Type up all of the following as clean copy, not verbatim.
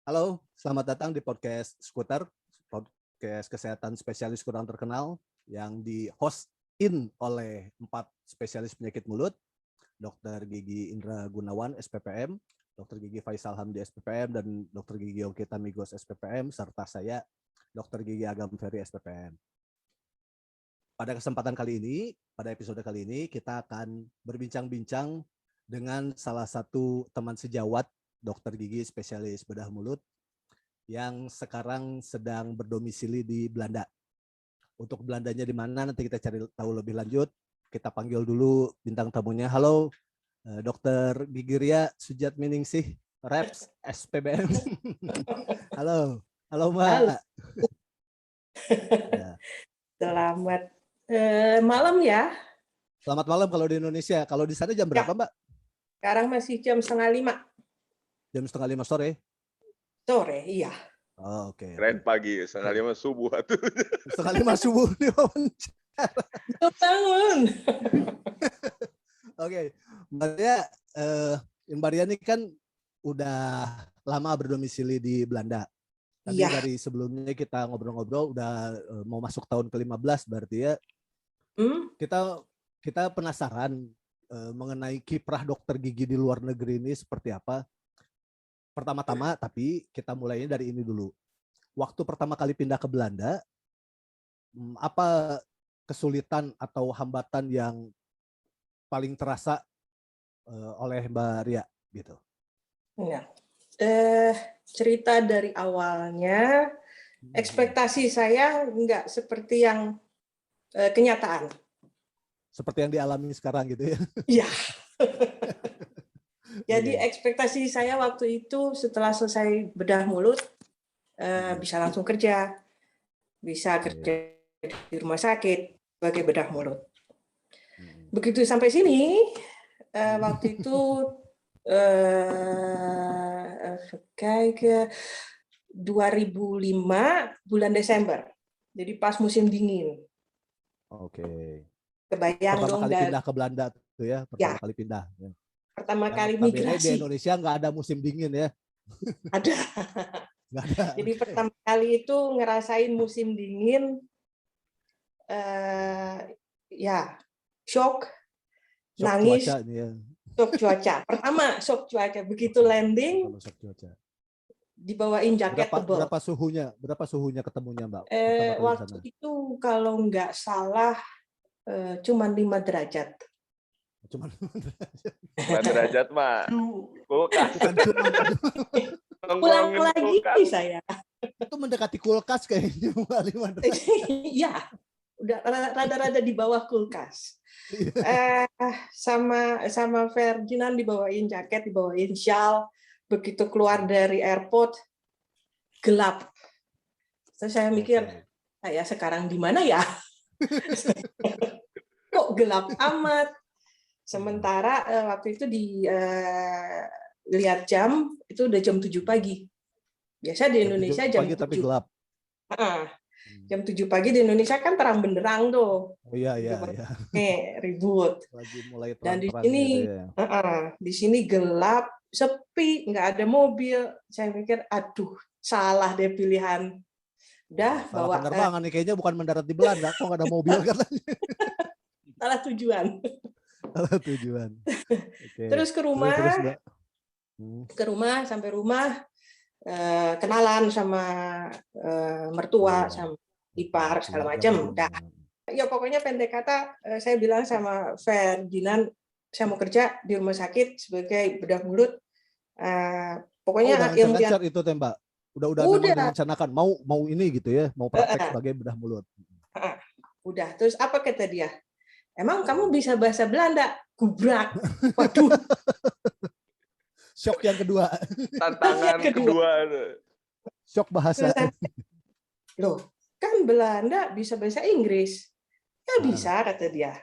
Halo, selamat datang di podcast Skuter, podcast kesehatan spesialis kurang terkenal yang di-hostin oleh 4 spesialis penyakit mulut, Dr. Gigi Indra Gunawan, SPPM, Dr. Gigi Faisal Hamdi, SPPM, dan Dr. Gigi Okita Migos, SPPM, serta saya, Dr. Gigi Agam Ferry, SPPM. Pada kesempatan kali ini, pada episode kali ini, kita akan berbincang-bincang dengan salah satu teman sejawat dokter gigi spesialis bedah mulut yang sekarang sedang berdomisili di Belanda. Untuk Belandanya di mana nanti kita cari tahu lebih lanjut. Kita panggil dulu bintang tamunya. Halo, Dokter Gigi Ria Sujatminingsih, Reps SPBM. Halo, halo Mbak. Halo. Ya. Selamat malam ya. Selamat malam kalau di Indonesia. Kalau di sana jam berapa, Mbak? Sekarang masih jam 4:30. Jam 4:30 sore? Sore, iya. Oh, oke. Keren pagi, 4:30 subuh. 4:30 subuh di wawancara. Bangun. Oke, Mbak Ria, Mbak Ria ini kan udah lama berdomisili di Belanda. Tadi dari sebelumnya kita ngobrol-ngobrol udah mau masuk tahun ke-15 berarti ya. Kita penasaran mengenai kiprah dokter gigi di luar negeri ini seperti apa. Pertama-tama, tapi kita mulainya dari ini dulu. Waktu pertama kali pindah ke Belanda, apa kesulitan atau hambatan yang paling terasa oleh Mbak Ria gitu? Ya. Cerita dari awalnya, ekspektasi saya nggak seperti yang kenyataan. Seperti yang dialami sekarang gitu ya? Iya. Jadi ekspektasi saya waktu itu setelah selesai bedah mulut, bisa langsung kerja. Bisa kerja di rumah sakit sebagai bedah mulut. Begitu sampai sini, waktu itu kayak 2005 bulan Desember. Jadi pas musim dingin. Oke. Kebayang pertama dong kali pindah ke Belanda tuh ya, pertama kali pindah. Ya. Pertama Yang kali di migrasi. Indonesia nggak ada musim dingin ya? Ada. Nggak ada. Jadi pertama kali itu ngerasain musim dingin, ya shock nangis, cuaca nih ya. shock cuaca. Pertama shock cuaca, begitu landing, Shock cuaca. Dibawain jaket tebal. Berapa suhunya ketemunya Mbak? Waktu itu kalau nggak salah cuma 5 derajat. Cuma 5 derajat mah. Kulkas. Pulang lagi saya. Itu mendekati kulkas kayaknya 5 derajat. Iya, udah rada-rada di bawah kulkas. Sama Ferdinand dibawain jaket, dibawain shawl. Begitu keluar dari airport, gelap. Terus saya mikir, saya sekarang di mana ya? Kok gelap amat? Sementara waktu itu lihat jam, itu udah jam 7 pagi. Biasa di Indonesia jam 7 tapi gelap. Jam 7 pagi di Indonesia kan terang benderang tuh. Oh iya. Ribut. Lagi mulai Dan di sini gelap, sepi, nggak ada mobil. Saya mikir, aduh, salah deh pilihan. Udah salah bawa penerbangan nih, kayaknya bukan mendarat di Belanda, kok nggak ada mobil katanya. Salah tujuan. Salah tujuan. Okay. Terus ke rumah, sampai rumah kenalan sama mertua, sama ipar segala macam. Udah. Ya pokoknya pendek kata, saya bilang sama Ferdinand, saya mau kerja di rumah sakit sebagai bedah mulut. Pokoknya ilmu itu tembak. Udah merencanakan mau ini gitu ya, mau praktek sebagai bedah mulut. Udah. Terus apa kata dia? Emang kamu bisa bahasa Belanda? Gubrak. Waduh. Shock yang kedua. Tantangan kedua. Shock bahasa. Loh, kan Belanda bisa bahasa Inggris. Ya bisa, kata dia.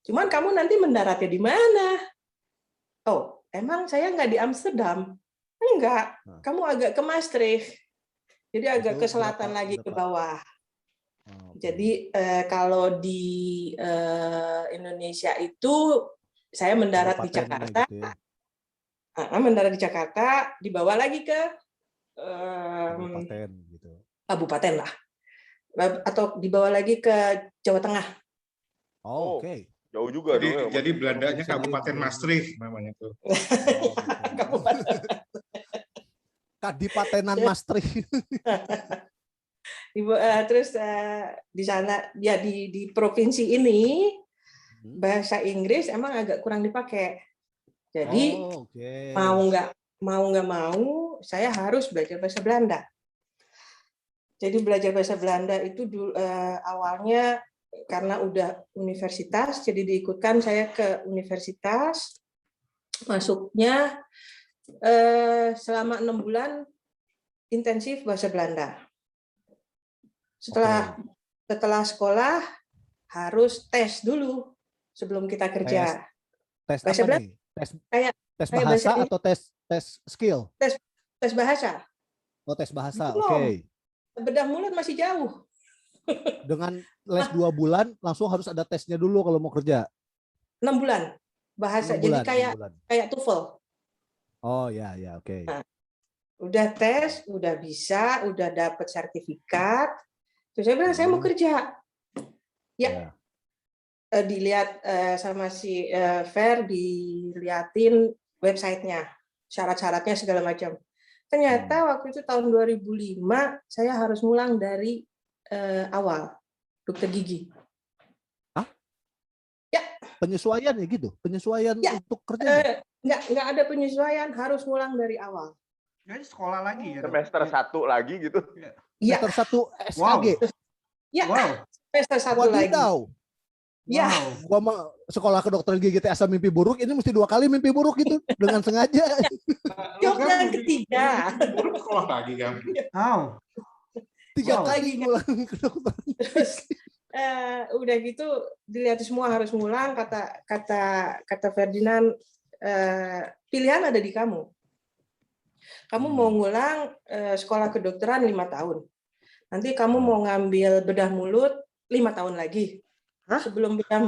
Cuman kamu nanti mendaratnya di mana? Oh, emang saya nggak di Amsterdam? Enggak, kamu agak ke Maastricht. Jadi agak ke selatan lagi ke bawah. Jadi kalau di Indonesia itu saya mendarat di Jakarta. Gitu ya. Mendarat di Jakarta, dibawa lagi ke Kabupaten gitu. Kabupaten lah, atau dibawa lagi ke Jawa Tengah. Oh. Oke. Jauh juga dong. ya. Jadi Belandanya Provinsi Kabupaten lain. Maastricht namanya tuh. Kabupaten. Kadipatenan Maastricht. Terus di sana ya di provinsi ini bahasa Inggris emang agak kurang dipakai. Jadi Oke. mau nggak mau saya harus belajar bahasa Belanda. Jadi belajar bahasa Belanda itu awalnya karena udah universitas, jadi diikutkan saya ke universitas. Masuknya selama 6 bulan intensif bahasa Belanda. Setelah sekolah harus tes dulu sebelum kita kerja. Tes Bahasa apa Belanda nih? Tes kayak bahasa bahasa atau tes skill? tes bahasa. Oh, tes bahasa. Belum. Oke. Bedah mulut masih jauh. Dengan les 2 bulan langsung harus ada tesnya dulu kalau mau kerja. 6 bulan bahasa. 6 bulan, Jadi 6 bulan. kayak TOEFL. Oh ya, oke. Nah, udah tes, udah bisa, udah dapet sertifikat. Terus saya bilang saya mau kerja. Ya. Dilihat sama si Fer, diliatin websitenya, syarat-syaratnya segala macam. Ternyata waktu itu tahun 2005 saya harus ngulang dari awal, dokter gigi. Hah? Ya. Penyesuaian ya gitu? Penyesuaian ya. untuk kerja? Nggak ada penyesuaian, harus ngulang dari awal. Jadi sekolah lagi ya? Semester 1 lagi gitu? Iya. Semester 1 SKG? Ya, wow. Semester 1 lagi. Ya, gua mau sekolah ke dokter gigi asal mimpi buruk, ini mesti 2 kali mimpi buruk gitu dengan sengaja. Yang ketiga. Buruk sekolah lagi kan? 3 kali ngulang ke dokter. Terus udah gitu dilihat semua harus ngulang, kata Ferdinand, pilihan ada di kamu. Kamu mau ngulang sekolah kedokteran 5 tahun. Nanti kamu mau ngambil bedah mulut 5 tahun lagi. Sebelum bedah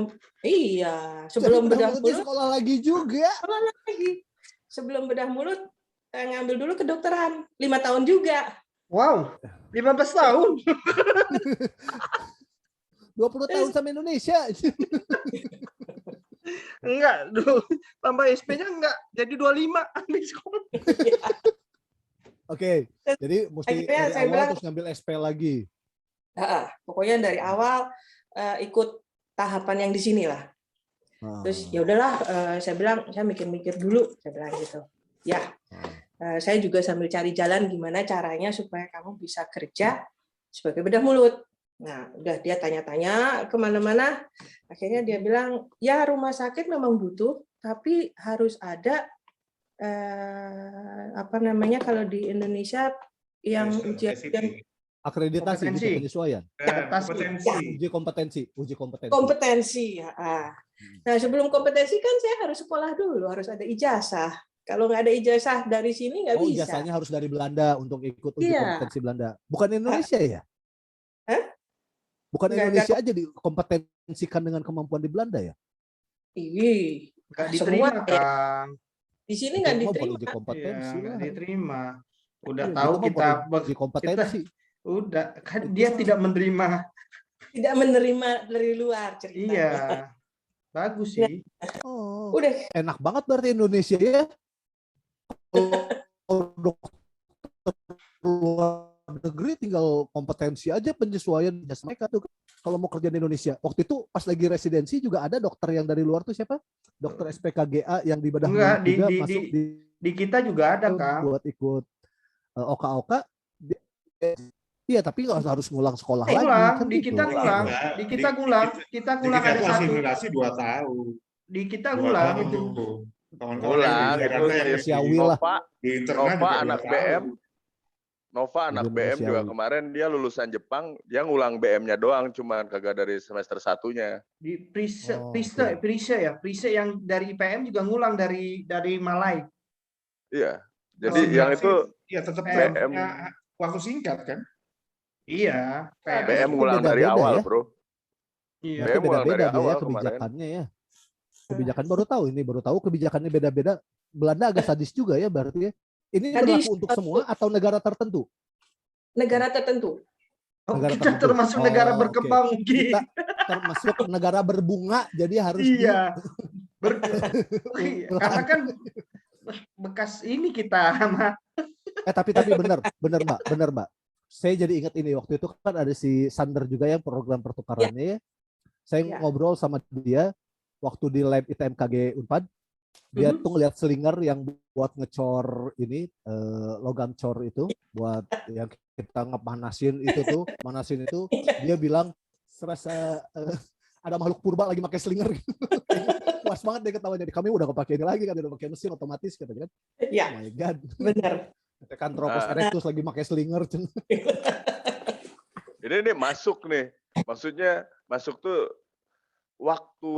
mulut sekolah lagi juga. Sekolah lagi. Sebelum bedah mulut ngambil dulu kedokteran 5 tahun juga. Wow, 15 tahun. 20 tahun sama Indonesia. Enggak, tambah SP-nya enggak. Jadi 25 ambil sekolah. Oke, jadi mesti dari awal terus ngambil SP lagi. Pokoknya dari awal ikut tahapan yang di sini lah. Terus ya udahlah, saya bilang saya mikir-mikir dulu, saya bilang gitu. Ya, saya juga sambil cari jalan gimana caranya supaya kamu bisa kerja sebagai bedah mulut. Nah, udah dia tanya-tanya kemana-mana. Akhirnya dia bilang, ya rumah sakit memang butuh, tapi harus ada kalau di Indonesia yang ujian akreditasi, uji penyesuaian. Uji kompetensi. Nah, sebelum kompetensi kan saya harus sekolah dulu, harus ada ijazah. Kalau nggak ada ijazah dari sini nggak bisa. Ijazahnya harus dari Belanda untuk ikut uji kompetensi Belanda. Bukan Indonesia ya? Bukan Indonesia aja dikompetensikan dengan kemampuan di Belanda ya? Iya. Nggak diterima, Kang. Di sini nggak diterima. Uji kompetensi nggak diterima. Udah Iya, tahu kita uji kompetensi. Udah, kan dia tidak menerima. Tidak menerima dari luar cerita. Iya, bagus sih. Udah enak banget berarti Indonesia ya. Dokter luar negeri tinggal kompetensi aja penyesuaian jasa mereka tuh. Kalau mau kerja di Indonesia, waktu itu pas lagi residensi juga ada dokter yang dari luar tuh siapa? Dokter SPKGA yang di Bedah Enggak, juga masuk di kita juga ada, Kang. Buat ikut OKOK. Iya, tapi harus ngulang sekolah lagi. Kan di kita ngulang, kita ngulang ada satu. Asimilasi 2 tahun. Di kita ngulang itu. Ngulang itu Nova anak BM. Nova anak BM juga kemarin dia lulusan Jepang, dia ngulang BM-nya doang, cuman kagak dari semester 1-nya. Di Prise yang dari IPM juga ngulang dari Malai. Iya. Jadi yang itu tetap BM waktu singkat kan? Iya, BM ngulang dari awal, ya? Bro. Iya, BM beda-beda ya kebijakannya ya. Kebijakan baru tahu kebijakannya beda-beda. Belanda agak sadis juga ya berarti ya. Ini Tadi berlaku untuk semua atau negara tertentu? negara tertentu. Oh, Negara kita tertentu. termasuk negara Oh, berkembang. oke. Kita termasuk negara berbunga, jadi harus Iya. Karena kan bekas ini kita sama. tapi benar Mbak. Saya jadi ingat ini, waktu itu kan ada si Sander juga yang program pertukarannya ya. Saya ngobrol sama dia waktu di lab ITMKG Unpad. Dia tuh ngeliat slinger yang buat ngecor ini logam cor itu, buat yang kita ngepanasin itu dia bilang serasa ada makhluk purba lagi pakai slinger. Puas banget dia ketawanya. Kami udah gak pakai ini lagi kan, udah pakai mesin otomatis katanya kan. Iya. Oh my god. Benar. Tekan Tropos erectus lagi pakai slinger. Ini masuk nih. Maksudnya masuk tuh waktu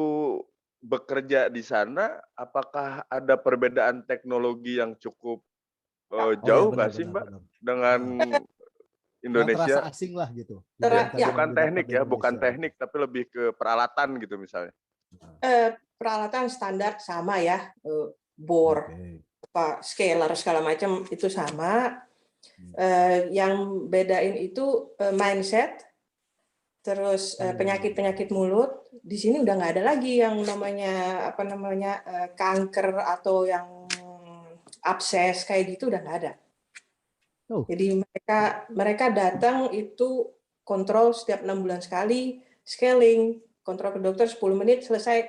bekerja di sana, apakah ada perbedaan teknologi yang cukup jauh nggak sih Mbak dengan Indonesia? Terasa asing lah gitu. Bukan teknik ya, bukan teknik, tapi lebih ke peralatan gitu misalnya. Peralatan standar sama ya, bor, scaler segala macam itu sama. Yang bedain itu mindset, terus penyakit mulut. Di sini udah nggak ada lagi yang namanya kanker atau yang abses kayak gitu, udah nggak ada. Jadi mereka datang itu kontrol setiap 6 bulan sekali, scaling, kontrol ke dokter 10 menit selesai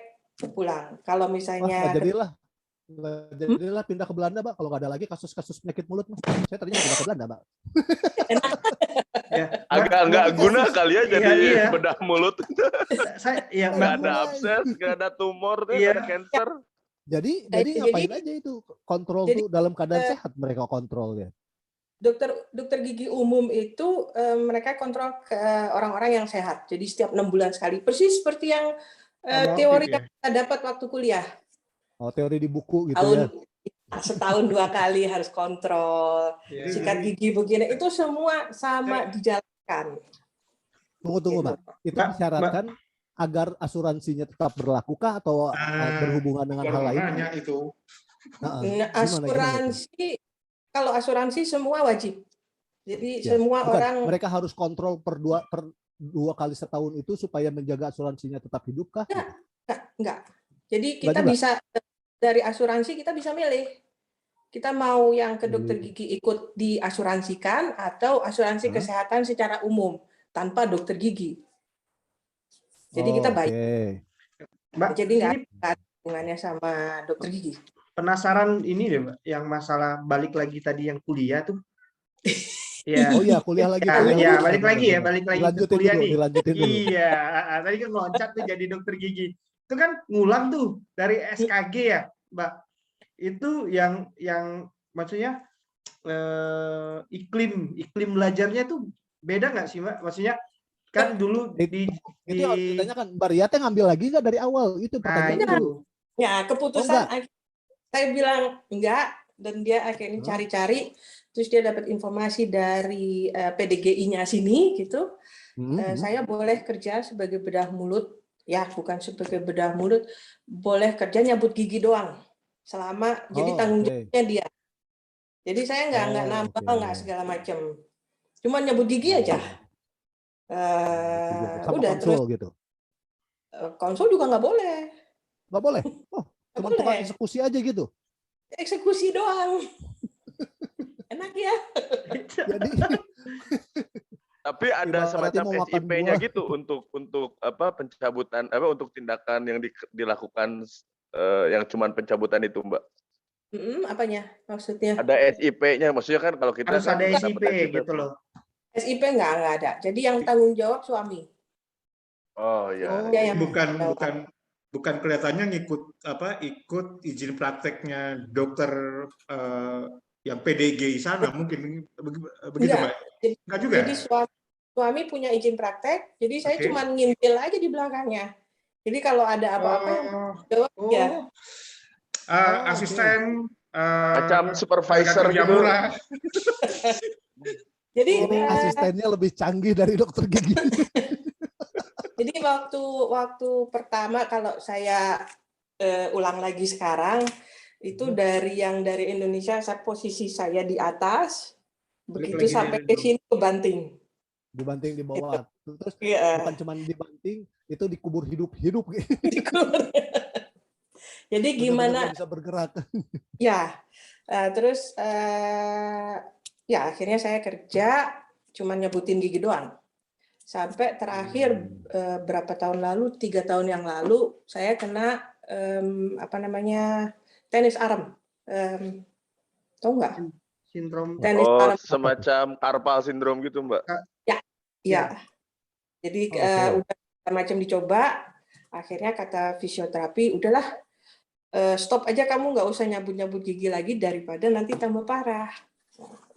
pulang. Kalau misalnya jadilah pindah ke Belanda, Mbak. Kalau nggak ada lagi kasus-kasus penyakit mulut, Mas. Saya tadinya pindah ke Belanda, Mbak. Agak nggak guna kali ya jadi bedah mulut. Nggak ada abses, nggak ada tumor, nggak ada cancer. Jadi ngapain aja itu kontrol tuh dalam keadaan sehat mereka kontrolnya. Dokter gigi umum itu mereka kontrol ke orang-orang yang sehat. Jadi setiap 6 bulan sekali. Persis seperti yang teori yang kita dapat waktu kuliah. Oh, teori di buku gitu ya. Setahun 2 kali harus kontrol. Sikat gigi begini, itu semua sama dijalankan. Tunggu Mbak. Itu disyaratkan agar asuransinya tetap berlakukah atau berhubungan dengan hal lain? Itu. Asuransi, kalau asuransi semua wajib. Jadi semua orang mereka harus kontrol per dua kali setahun itu supaya menjaga asuransinya tetap hidup kah? Enggak. Jadi kita bisa dari asuransi kita bisa milih. Kita mau yang ke dokter gigi ikut diasuransikan atau asuransi kesehatan secara umum tanpa dokter gigi. Jadi kita baik. Mbak, jadi nggak ada hubungannya sama dokter gigi. Penasaran ini deh Mbak, yang masalah balik lagi tadi yang kuliah tuh. Ya. Oh iya, kuliah lagi. Iya, balik lagi ke kuliah nih. Dilanjutin dulu. Iya, tadi kan loncat tuh jadi dokter gigi. Itu kan ngulang tuh dari SKG ya, Mbak. Itu yang maksudnya iklim belajarnya tuh beda nggak sih Mbak? Maksudnya kan dulu itu ditanya kan Mbak Riyate ngambil lagi nggak dari awal itu pertanyaan dulu. Ya, keputusan saya bilang enggak, dan dia akhirnya cari-cari, terus dia dapat informasi dari PDGI-nya sini gitu. Saya boleh kerja sebagai bedah mulut, ya bukan sebagai bedah mulut, boleh kerja nyabut gigi doang selama jadi tanggung jawabnya dia. Jadi saya nggak nambah, nggak segala macam, cuma nyabut gigi aja. Udah konsul terus, gitu. Konsul juga nggak boleh. Nggak boleh. Cuma tukang eksekusi aja gitu. Eksekusi doang. Enak ya. Jadi tapi ada semacam SIP-nya gitu untuk apa pencabutan untuk tindakan yang dilakukan yang cuman pencabutan itu, Mbak. Apanya maksudnya? Ada SIP-nya, maksudnya kan kalau kita harus ada SIP gitu loh. SIP nggak ada. Jadi yang tanggung jawab suami. Oh iya. Bukan kelihatannya ikut izin prakteknya dokter yang PDG sana mungkin begitu Mbak. Enggak juga. Jadi suami punya izin praktek, jadi saya cuma ngintil aja di belakangnya. Jadi kalau ada apa-apa jawab ya. Asisten macam supervisor gitu. Jadi asistennya lebih canggih dari dokter gigi. Jadi waktu pertama kalau saya ulang lagi sekarang Itu dari Indonesia, posisi saya di atas, begitu sampai ke sini kebanting. Dibanting di bawah. Terus Iya. bukan cuma dibanting, itu dikubur hidup-hidup. Jadi gimana? Benar-benar bisa bergerak. Ya, terus ya akhirnya saya kerja cuma nyebutin gigi doang. Sampai terakhir berapa tahun lalu, 3 tahun yang lalu, saya kena tenis arm. Tahu nggak? Sindrom. Tenis arm. Semacam carpal syndrome gitu, Mbak. Ya. Jadi udah macam dicoba, akhirnya kata fisioterapi, udahlah stop aja, kamu nggak usah nyabut-nyabut gigi lagi daripada nanti tambah parah.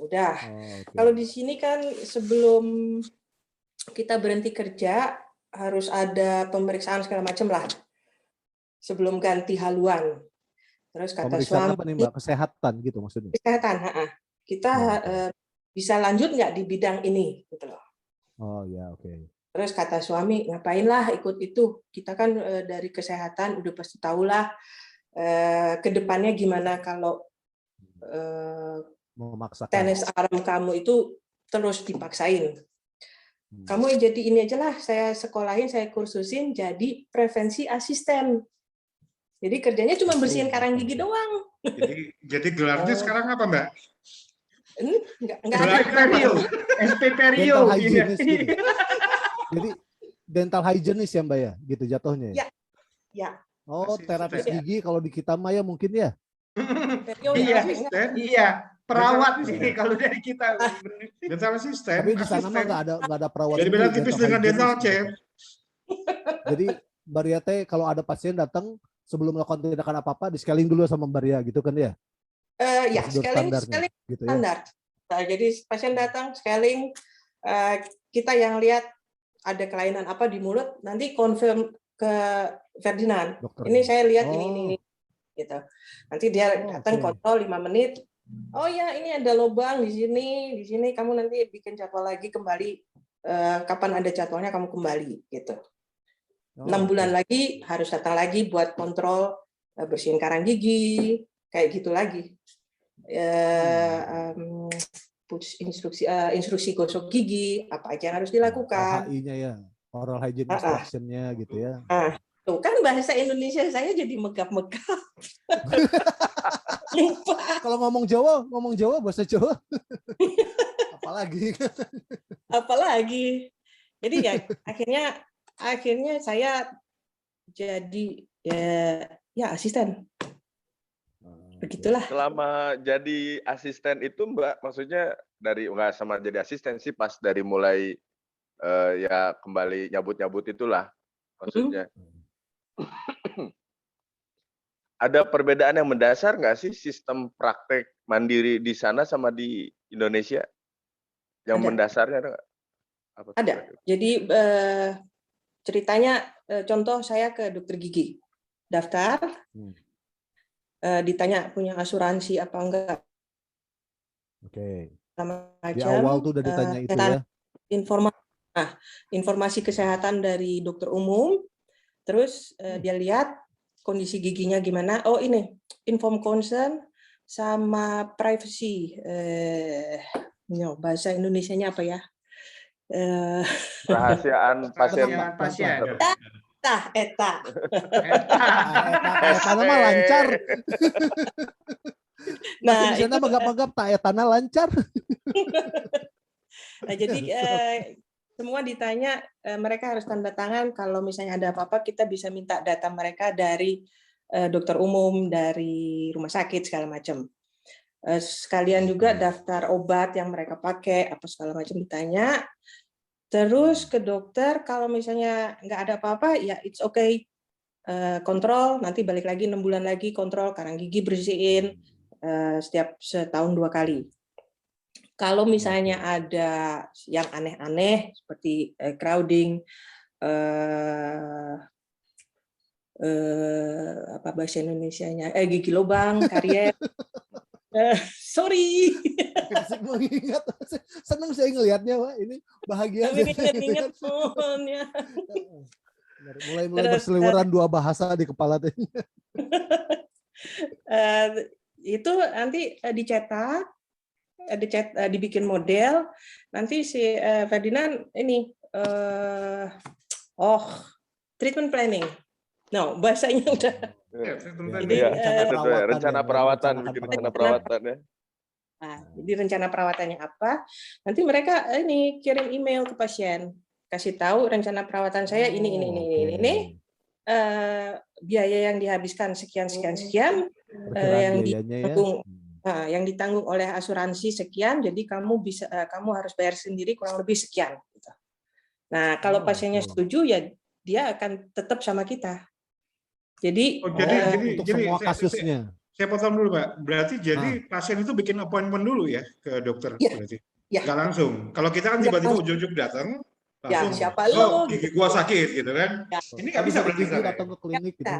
Udah. Kalau di sini kan sebelum kita berhenti kerja harus ada pemeriksaan segala macam lah sebelum ganti haluan. Terus kata pemeriksaan suami, apa nih, Mbak? Kesehatan gitu maksudnya? Kesehatan, kita bisa lanjut nggak di bidang ini, gitu loh. Oh ya, oke. Terus kata suami, ngapainlah ikut itu? Kita kan dari kesehatan udah pasti tahulah kedepannya gimana kalau memaksakan tenis arm kamu itu terus dipaksain. Kamu jadi ini aja lah, saya sekolahin, saya kursusin jadi prevensi asisten. Jadi kerjanya cuma bersihin karang gigi doang. Jadi gelarnya sekarang apa, Mbak? Enggak ada. SPP Rio. Gitu. Jadi dental hygienist ya, Mbak ya, gitu jatuhnya. Ya. Oh, terapis gigi kalau di kita mah ya mungkin ya. Iya. Perawat sih kalau dari kita. Dental asisten. Tapi di sana mah nggak ada perawat. Jadi beda tipis dengan dental, Chef. Jadi Mbak Ria teh kalau ada pasien datang sebelum melakukan tindakan apa-apa di scaling dulu sama Mbak Ria gitu kan ya? Ya, scaling gitu standar. Ya? Nah, jadi pasien datang scaling, kita yang lihat ada kelainan apa di mulut, nanti confirm ke Ferdinand. Dokter. Ini saya lihat ini gitu. Nanti dia datang kontrol 5 menit. Oh ya, ini ada lubang di sini kamu nanti bikin jadwal lagi kembali. Kapan ada jadwalnya kamu kembali gitu. 6 bulan lagi harus datang lagi buat kontrol bersihin karang gigi, kayak gitu lagi. Instruksi gosok gigi, apa aja yang harus dilakukan. OHI-nya ya, oral hygiene inspection-nya gitu ya. Tuh kan bahasa Indonesia saya jadi megap-megap. Kalau ngomong Jawa bahasa Jawa. Apalagi. Jadi ya akhirnya saya jadi ya asisten. Begitulah. Selama jadi asisten itu, Mbak, maksudnya dari nggak sama jadi asisten sih, pas dari mulai ya kembali nyabut-nyabut itulah maksudnya. Ada perbedaan yang mendasar nggak sih sistem praktek mandiri di sana sama di Indonesia? Yang mendasarnya ada nggak? Ada. Jadi ceritanya, contoh saya ke dokter gigi, daftar, ditanya punya asuransi apa enggak. Oke. Di awal tuh udah ditanya itu ya. Informasi kesehatan dari dokter umum, terus dia lihat kondisi giginya gimana. Oh ini, inform concern sama privacy. Bahasa Indonesianya apa ya? Rahasiaan pasien. Eta nama lancar. Nah, di sana megap-megap tak etana lancar. Nah, jadi semua ditanya, mereka harus tanda tangan. Kalau misalnya ada apa-apa, kita bisa minta data mereka dari dokter umum, dari rumah sakit segala macam. Sekalian juga daftar obat yang mereka pakai, apa segala macam ditanya. Terus ke dokter, kalau misalnya nggak ada apa-apa, ya it's okay. Kontrol, nanti balik lagi 6 bulan lagi kontrol, karang gigi bersihin setiap setahun 2 kali. Kalau misalnya ada yang aneh-aneh seperti crowding, apa bahasa Indonesianya, gigi lubang, karier. Sorry. Asik mengingat, senang saya ngelihatnya, Pak. Ini bahagia. Ingat-ingat ya. Mulai berseliweran 2 bahasa di kepala. Itu nanti dicetak, dibikin model. Nanti si Ferdinand ini treatment planning. No, bahasanya udah. Rencana perawatan, bikin rencana perawatan ya. Nah, jadi rencana perawatannya apa? Nanti mereka ini kirim email ke pasien, kasih tahu rencana perawatan saya ini. Biaya yang dihabiskan sekian, yang ditanggung oleh asuransi sekian. Jadi kamu harus bayar sendiri kurang lebih sekian. Gitu. Nah, kalau pasiennya setuju ya dia akan tetap sama kita. Jadi, untuk semua kasusnya. Saya potong dulu, Pak. Berarti jadi pasien itu bikin appointment dulu ya ke dokter berarti. Ya. Nggak langsung. Kalau kita kan tiba-tiba ujuk-ujuk datang, langsung, siapa lo? Gigi gua sakit gitu kan. Ya. Ini nggak bisa berarti datang ke klinik gitu.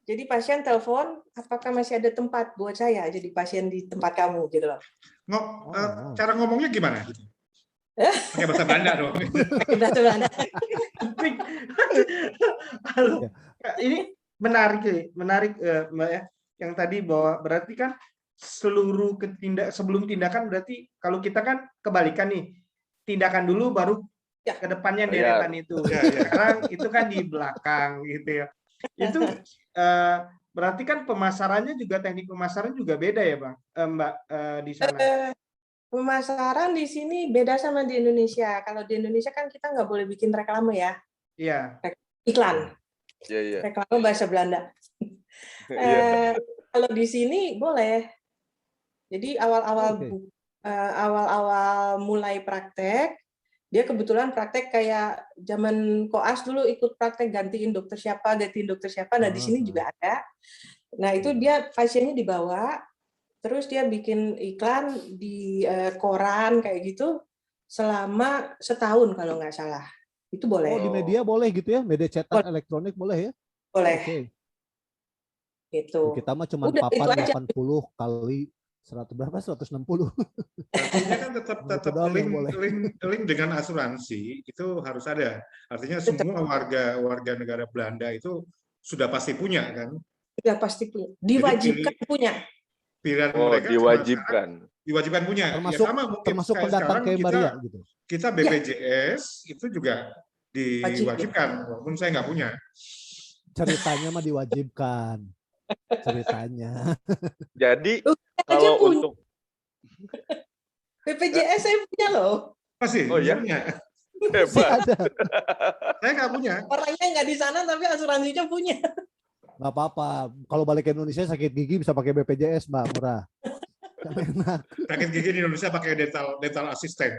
Jadi pasien telepon, apakah masih ada tempat buat saya jadi pasien di tempat kamu gitu loh. Cara ngomongnya gimana gitu? Pakai bahasa Belanda dong. Bahasa Belanda. Ini menarik Mbak ya. Yang tadi bahwa berarti kan seluruh sebelum tindakan berarti kalau kita kan kebalikan nih. Tindakan dulu baru ke depannya deretan itu. Sekarang itu kan di belakang gitu ya. Itu berarti kan pemasarannya juga teknik pemasaran juga beda ya, Bang? Mbak di sana. Pemasaran di sini beda sama di Indonesia. Kalau di Indonesia kan kita nggak boleh bikin reklame ya. Iya. Iklan. Iya. Reklame bahasa Belanda. Kalau di sini boleh. Jadi awal-awal mulai praktek, dia kebetulan praktek kayak zaman koas dulu ikut praktek gantiin dokter siapa. Nah di sini juga ada. Nah itu dia pasiennya dibawa. Terus dia bikin iklan di koran kayak gitu selama setahun kalau nggak salah. Itu boleh. Oh, di media boleh gitu ya? Media cetak elektronik boleh ya? Boleh. Okay. Gitu. Kita mah cuma papan 80 kali 100 berapa? 160. Artinya kan tetap link dengan asuransi itu harus ada. Artinya semua warga negara Belanda itu sudah pasti punya kan? Sudah pasti punya. Diwajibkan punya. Pilihan mereka diwajibkan punya. Termasuk pendatang kayak Maria gitu. Kita BPJS itu juga diwajibkan walaupun saya nggak punya. Ceritanya mah diwajibkan. Ceritanya. Jadi kalau untuk BPJS saya punya loh. Masih? Oh ya? Hebat. Saya nggak punya. Orangnya nggak di sana tapi asuransinya punya. Nggak apa-apa. Kalau balik ke Indonesia sakit gigi bisa pakai BPJS, Mbak, murah. Enak. Sakit gigi di Indonesia pakai dental assistant.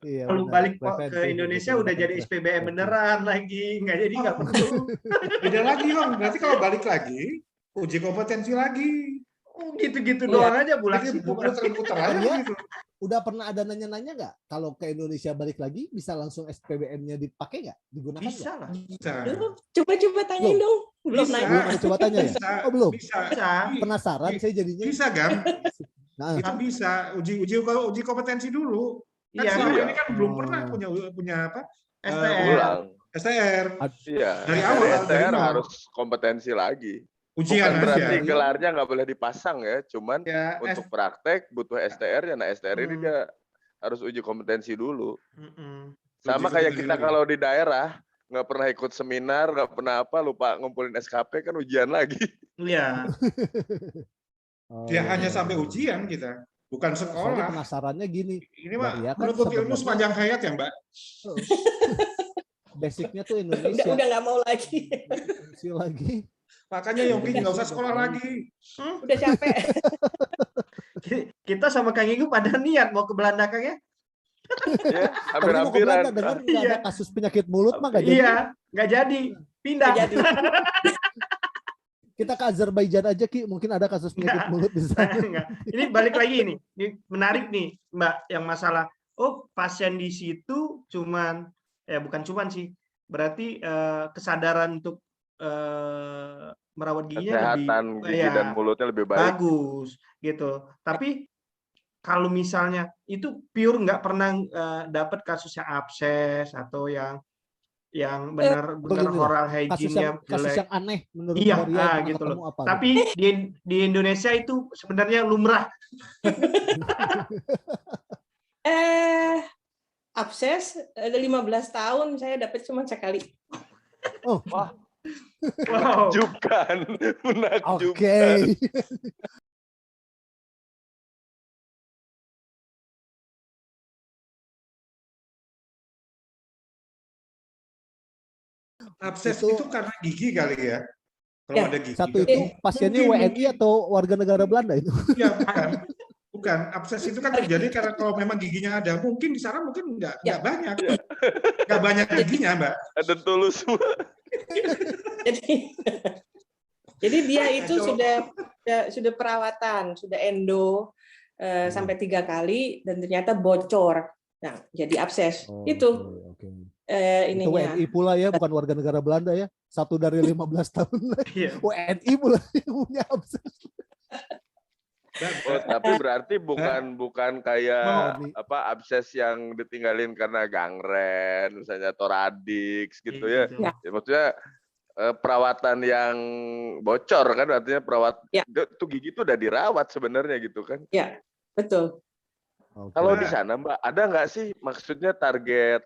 Iya, kalau balik ke Indonesia udah jadi SPBM beneran lagi, nggak perlu. Beda lagi Bang, berarti kalau balik lagi uji kompetensi lagi. Gitu-gitu doang aja putar aja gitu. Udah pernah ada nanya-nanya nggak kalau ke Indonesia balik lagi bisa langsung SPBM-nya dipakai nggak? Digunakan bisa lah. Bisa. Coba tanyain dong. Belum nanya. Belum ada coba tanya ya? Oh belum. Bisa. Penasaran saya jadinya. Bisa kan? Nah. Itu bisa uji kompetensi dulu. Kan selama ini kan belum pernah punya apa? STR. Iya. Dari awal STR harus kompetensi lagi. Ujian bukan berarti aja. gelarnya nggak boleh dipasang ya, cuman untuk praktek butuh STR ya. Nah STR ini dia harus uji kompetensi dulu. Sama kayak kita kalau di daerah nggak pernah ikut seminar, nggak pernah apa, lupa ngumpulin SKP kan ujian lagi. Iya. Dia hanya sampai ujian kita, bukan sekolah. Soalnya penasarannya gini. Ini mah menuntut ilmu sepanjang hayat ya Mbak. Basicnya tuh Indonesia. Udah nggak mau lagi. lagi. Makanya Yongki nggak usah sekolah lagi. Udah capek. Kita sama Kang Igu pada niat mau ke Belanda Kang ya. Ya, hampir-hampiran. Dengar nggak ada kasus penyakit mulut mah nggak jadi. Iya, nggak jadi. Pindah. Nggak jadi. Kita ke Azerbaijan aja Ki, mungkin ada kasus penyakit mulut di sana. Ini balik lagi nih. Ini menarik nih Mbak yang masalah. Oh, pasien di situ cuman bukan cuman sih. Berarti kesadaran untuk merawat giginya kesehatan gigi dan mulutnya lebih baik. Bagus gitu. Tapi kalau misalnya itu pure nggak pernah dapat kasus yang abses atau yang yang benar-benar begini, oral kasus hygiene-nya kasus jelek. yang aneh menurut Iya, Maria yang pernah gitu ketemu loh. apa? Tapi di Indonesia itu sebenarnya lumrah. Abses ada 15 tahun saya dapat cuma sekali. Oh, Wah, Wow. menakjubkan, menakjubkan. oke. Abses Itu- itu karena gigi kali ya. Kalau Ya, ada gigi. Satu kan. itu pasiennya WNI atau warga negara Belanda itu? Ya, bukan. Bukan. Abses itu kan terjadi karena kalau memang giginya ada, mungkin di sana mungkin nggak banyak. Nggak banyak giginya, Mbak. Ada tulus semua. Jadi dia itu Kacau. sudah perawatan, sudah endo sampai 3 kali dan ternyata bocor. Nah, jadi abses. Oh, Itu oke. ininya. Itu WNI pula ya, bukan warga negara Belanda ya. 1 dari 15 tahun lagi. Iya. WNI pula yang punya abses. Oh, tapi berarti bukan kayak Mau- apa abses yang ditinggalin karena gangren, misalnya atau radix gitu ya. Gitu. Ya. Ya, maksudnya perawatan yang bocor kan, artinya Ya. itu gigi itu udah dirawat sebenarnya gitu kan. Ya, betul. Oke. Kalau di sana Mbak, ada nggak sih maksudnya target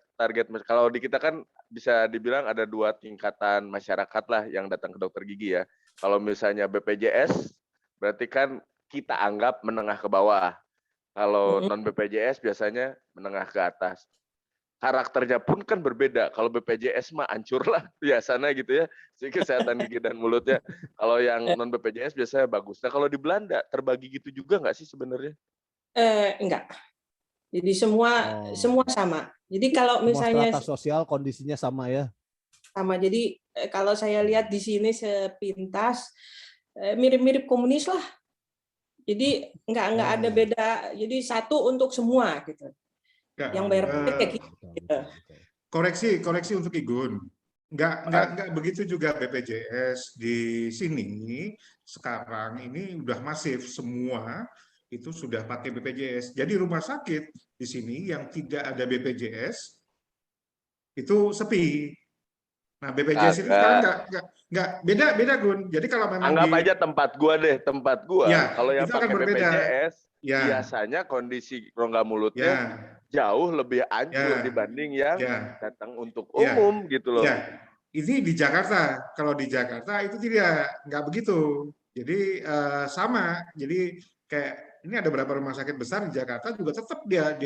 kalau di kita kan bisa dibilang ada 2 tingkatan masyarakat lah yang datang ke dokter gigi ya. Kalau misalnya BPJS berarti kan kita anggap menengah ke bawah. Kalau non BPJS biasanya menengah ke atas. Karakternya pun kan berbeda. Kalau BPJS mah hancur lah biasanya gitu ya. Si kesehatan gigi dan mulutnya. Kalau yang non BPJS biasanya bagus. Nah kalau di Belanda terbagi gitu juga nggak sih sebenarnya? Enggak. Jadi semua sama. Jadi kalau Semua misalnya strata sosial kondisinya sama ya. sama. Jadi kalau saya lihat di sini sepintas mirip-mirip komunis lah. Jadi nggak ada beda. Jadi satu untuk semua gitu. Nggak, Yang bayar pajak ya kita. Betul. koreksi untuk Igun. Nggak begitu juga BPJS di sini sekarang ini udah masif semua itu sudah pakai BPJS. Jadi rumah sakit di sini yang tidak ada BPJS itu sepi. Nah BPJS itu sekarang nggak beda Gun. Jadi kalau memang Anggap aja tempat gua. Ya, Kalau yang itu akan pakai berbeda. BPJS ya, biasanya kondisi rongga mulutnya ya, jauh lebih hancur Ya. dibanding yang ya. datang untuk Ya. umum gitu loh. Ya, ini di Jakarta. Kalau di Jakarta itu nggak begitu. Jadi sama. Jadi kayak ini ada beberapa rumah sakit besar di Jakarta juga tetap dia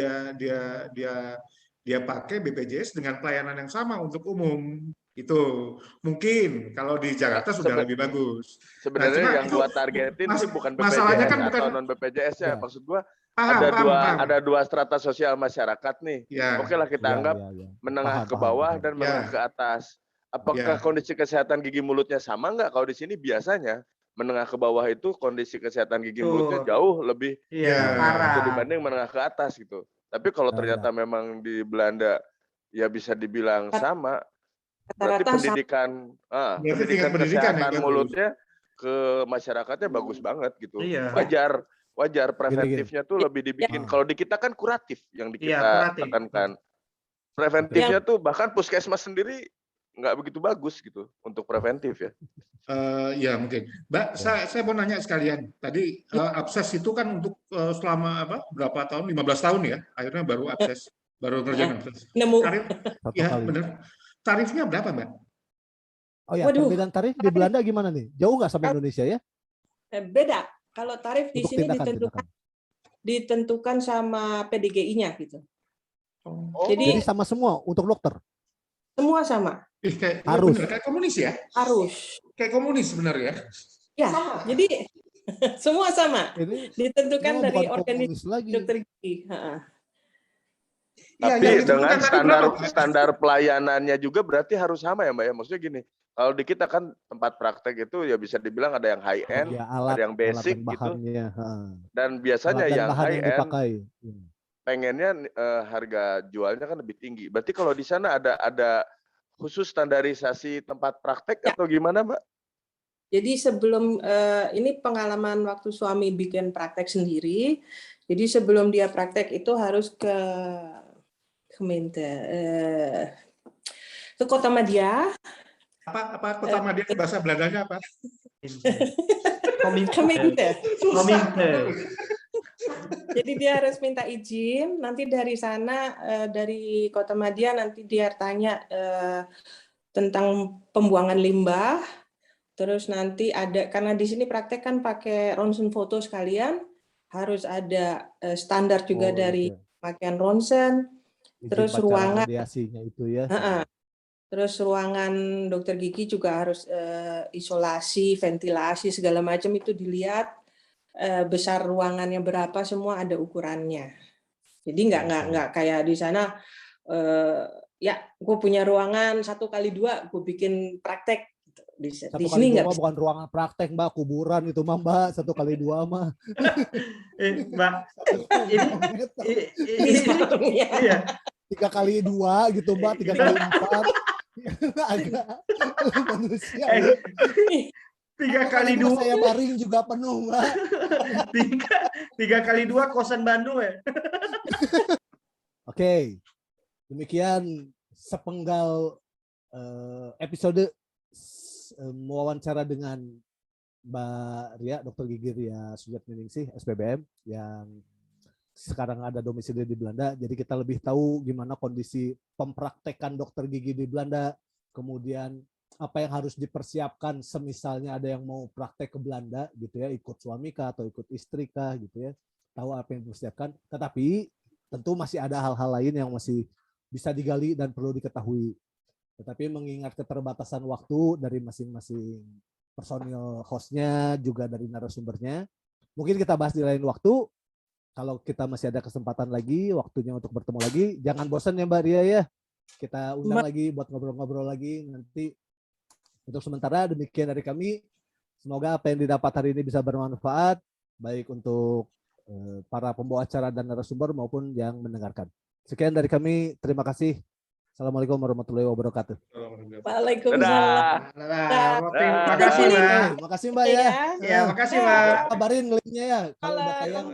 pakai BPJS dengan pelayanan yang sama untuk umum. Itu mungkin kalau di Jakarta sudah lebih bagus. Sebenarnya cuma yang itu gua targetin sih bukan masalahnya BPJS kan bukan atau non BPJS ya. Ya. Maksud gua paham. ada 2 strata sosial masyarakat nih. Ya. Oke lah kita anggap Ya. menengah Paham, ke bawah paham. dan menengah ke atas. Apakah Ya. kondisi kesehatan gigi mulutnya sama nggak? Kalau di sini biasanya menengah ke bawah itu kondisi kesehatan gigi mulutnya jauh lebih Iya, parah. dibanding menengah ke atas gitu. Tapi kalau ternyata memang di Belanda ya bisa dibilang sama, berarti pendidikan tingkat pendidikan kesehatan yang bagus. mulutnya ke masyarakatnya bagus banget gitu. Iya. Wajar preventifnya tuh lebih dibikin. Kalau di kita kan kuratif yang di kita tekankan. Preventifnya tuh bahkan puskesmas sendiri nggak begitu bagus gitu untuk preventif ya. Ya mungkin, Mbak. Saya mau nanya sekalian. Tadi abses itu kan untuk selama berapa tahun? 15 tahun ya. Akhirnya baru abses, baru ngerjain abses. Tarif, ya benar. Tarifnya berapa, Mbak? Oh ya, perbedaan tarif di Belanda gimana nih? Jauh nggak sama Indonesia ya? Beda. Kalau tarif di sini ditentukan sama PDGI-nya gitu. Jadi sama semua untuk dokter. Semua sama. Harus. Bener, kayak komunis ya? Harus. Kayak komunis sebenarnya. Ya, jadi semua sama. Ditentukan dari organisasi dokter gigi. Tapi dengan standar pelayanannya juga berarti harus sama ya Mbak ya. Maksudnya gini, kalau di kita kan tempat praktek itu ya bisa dibilang ada yang high end, ada yang basic gitu. Dan biasanya yang high end pengennya harga jualnya kan lebih tinggi. Berarti kalau di sana ada khusus standarisasi tempat praktek atau gimana, Mbak? Jadi sebelum ini pengalaman waktu suami bikin praktek sendiri. Jadi sebelum dia praktek itu harus ke ke Kota Madya. Apa Kota Madya bahasa Belandanya apa? Gemeente. Komite. Jadi dia harus minta izin. Nanti dari sana, dari Kota Madya, nanti dia tanya tentang pembuangan limbah. Terus nanti ada, karena di sini praktek kan pakai ronsen foto sekalian, harus ada standar juga dari pakaian ronsen. Terus ruangan radiasinya itu ya. Terus ruangan dokter gigi juga harus isolasi, ventilasi segala macam itu dilihat, besar ruangannya berapa, semua ada ukurannya. Jadi nggak kayak di sana ya gue punya ruangan 1x2 gue bikin praktek. Di sini nggak, bukan ruangan praktek Mbak, kuburan itu mah Mbak, 1x2 mah. Mbak, ini iya. 3x2 gitu Mbak, 3x4. Agak manusia. 3x2 saya baring juga penuh Mbak. 3x2 kosan Bandung ya. Oke, demikian sepenggal episode wawancara dengan Mbak Ria, Dr. Gigi Ria Sujatminingsih, SPBM, yang sekarang ada domisili di Belanda. Jadi kita lebih tahu gimana kondisi pempraktekan dokter gigi di Belanda, kemudian apa yang harus dipersiapkan semisalnya ada yang mau praktek ke Belanda gitu ya, ikut suami kah atau ikut istri kah gitu ya, tahu apa yang dipersiapkan. Tetapi tentu masih ada hal-hal lain yang masih bisa digali dan perlu diketahui. Tetapi mengingat keterbatasan waktu dari masing-masing personil hostnya, juga dari narasumbernya, mungkin kita bahas di lain waktu. Kalau kita masih ada kesempatan lagi, waktunya untuk bertemu lagi, jangan bosan ya Mbak Ria ya. Kita undang lagi buat ngobrol-ngobrol lagi nanti. Untuk sementara demikian dari kami. Semoga apa yang didapat hari ini bisa bermanfaat, baik untuk para pembawa acara dan narasumber maupun yang mendengarkan. Sekian dari kami, terima kasih. Assalamualaikum warahmatullahi wabarakatuh. Waalaikumsalam. Terima kasih Mbak. Makasih Mbak ya. Ya, makasih Mbak. Kabarin linknya ya kalau udah tayang.